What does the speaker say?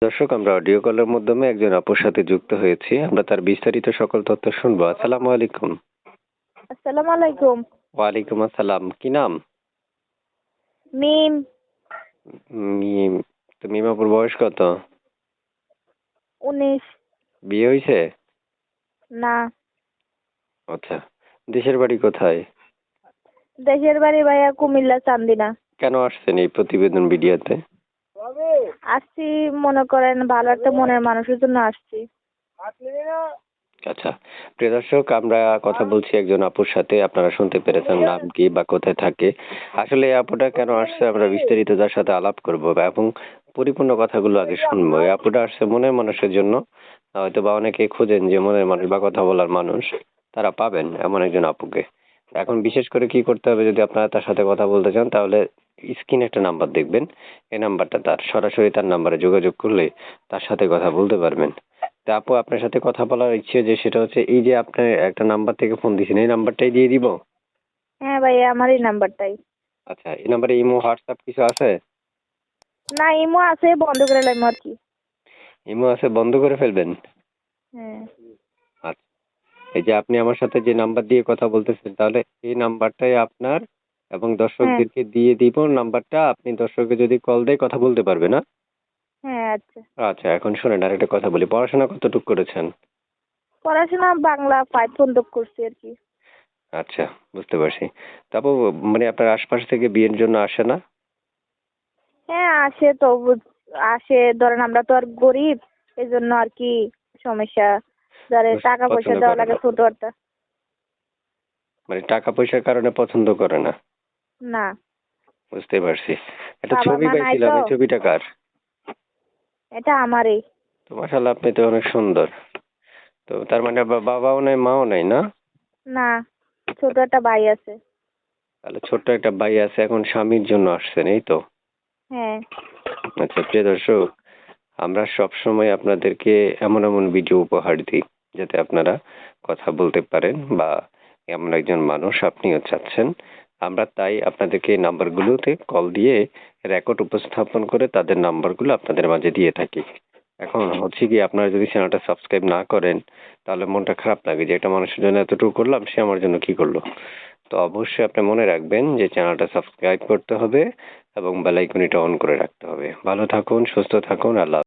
দর্শক, আমরা অডিও কলের মাধ্যমে একজন আপুর সাথে যুক্ত হয়েছি। আমরা তার বিস্তারিত সকল তথ্য শুনবো। আসসালামু আলাইকুম। আসসালামু আলাইকুম। ওয়ালাইকুম আসসালাম। কি নাম? মিম। মিম। তো মিম আপুর বয়স কত? 19। বিয়ে হয়েছে? না। আচ্ছা। দেশের বাড়ি কোথায়? দেশের বাড়ি ভাইয়া কুমিল্লা চান্দিনা। কেন আসছেন এই প্রতিবেদন ভিডিওতে? আসছি মনে করেন ভালো একটা মনের মানুষের জন্য আসছি। আচ্ছা। প্রিয় দর্শক, আমরা কথা বলছি একজন আপুর সাথে। আপনারা শুনতে পেরেছেন নাম কি বা কোথায় থাকে। আসলে এই আপুটা কেন আসছে আমরা বিস্তারিত তার সাথে আলাপ করব এবং পরিপূর্ণ কথাগুলো আগে শুনবো। এই আপুটা আসছে মনের মানুষের জন্য। হয়তো বা অনেকে খোঁজেন যে মনের মানুষ বা কথা বলার মানুষ, তারা পাবেন এমন একজন আপুকে। এখন বিশেষ করে কি করতে হবে, যদি আপনারা তার সাথে কথা বলতে চান তাহলে স্ক্রিনে একটা নাম্বার দেখবেন। এই নাম্বারটা তার, সরাসরি তার নাম্বারে যোগাযোগ করলে তার সাথে কথা বলতে পারবেন। তা আপু, আপনার সাথে কথা বলার ইচ্ছে যে সেটা হচ্ছে, এই যে আপনি একটা নাম্বার থেকে ফোন দিয়েছেন, এই নাম্বারটাই দিয়ে দিব? হ্যাঁ ভাইয়া, আমার এই নাম্বারটাই। আচ্ছা, এই নাম্বারে ইমো হোয়াটসঅ্যাপ কিছু আছে? না, ইমো আছে, বন্ধ করে লাইম আর কি। ইমো আছে, বন্ধ করে ফেলবেন? হ্যাঁ। আচ্ছা। এই যে আপনি আমার সাথে যে নাম্বার দিয়ে কথা বলতেছেন, তাহলে এই নাম্বারটাই আপনার এবং হ্যাঁ। দর্শকদেরকে দিয়ে দিব নাম্বারটা। আপনি দর্শককে যদি কল দেয় কথা বলতে পারবে না? হ্যাঁ, আচ্ছা। আচ্ছা, এখন শুনেন আরেকটা কথা বলি। পড়াশোনা কতটুকু করেছেন? পড়াশোনা বাংলা 5 পর্যন্ত করছি আর কি। আচ্ছা, বুঝতে পারছি। তারপর মানে আপনার আশপাশ থেকে বিয়ের জন্য আসে না? হ্যাঁ আসে তো, আসে ধরেন আমরা তো আর গরিব, এই জন্য আর কি সমস্যা। ধরে টাকা পয়সা পছন্দ দেওয়া করে লাগে না? ছোট একটা। মানে টাকা পয়সার কারণে পছন্দ করে না? না। বুঝতে পারছি। একটা বাবা ছবি মা নাই পাইছিলাম, তো। এই ছবিটা কার? এটা আমারই। তো মাশাআল্লাহ, আপনি তো অনেক সুন্দর। তো তার মানে বাবাও নাই মাও নাই না? না, ছোট একটা ভাই আছে। তাহলে ছোট্ট একটা ভাই আছে, এখন স্বামীর জন্য আসছেন, এই তো? হ্যাঁ। আচ্ছা প্রিয় দর্শক, আমরা সবসময় আপনাদেরকে এমন এমন ভিডিও উপহার দিই যাতে আপনারা কথা বলতে পারেন, বা এমন একজন মানুষ আপনিও চাচ্ছেন। আমরা তাই আপনাদেরকে এই নাম্বারগুলোতে কল দিয়ে রেকর্ড উপস্থাপন করে তাদের নাম্বারগুলো আপনাদের মাঝে দিয়ে থাকি। এখন হচ্ছে কি, আপনারা যদি চ্যানেলটা সাবস্ক্রাইব না করেন তাহলে মনটা খারাপ লাগে যে একটা মানুষের জন্য এতটুকু করলাম, সে আমার জন্য কি করলো। তো অবশ্যই আপনি মনে রাখবেন যে চ্যানেলটা সাবস্ক্রাইব করতে হবে এবং বেল আইকনটা অন করে রাখতে হবে। ভালো থাকুন, সুস্থ থাকুন, আল্লাহ।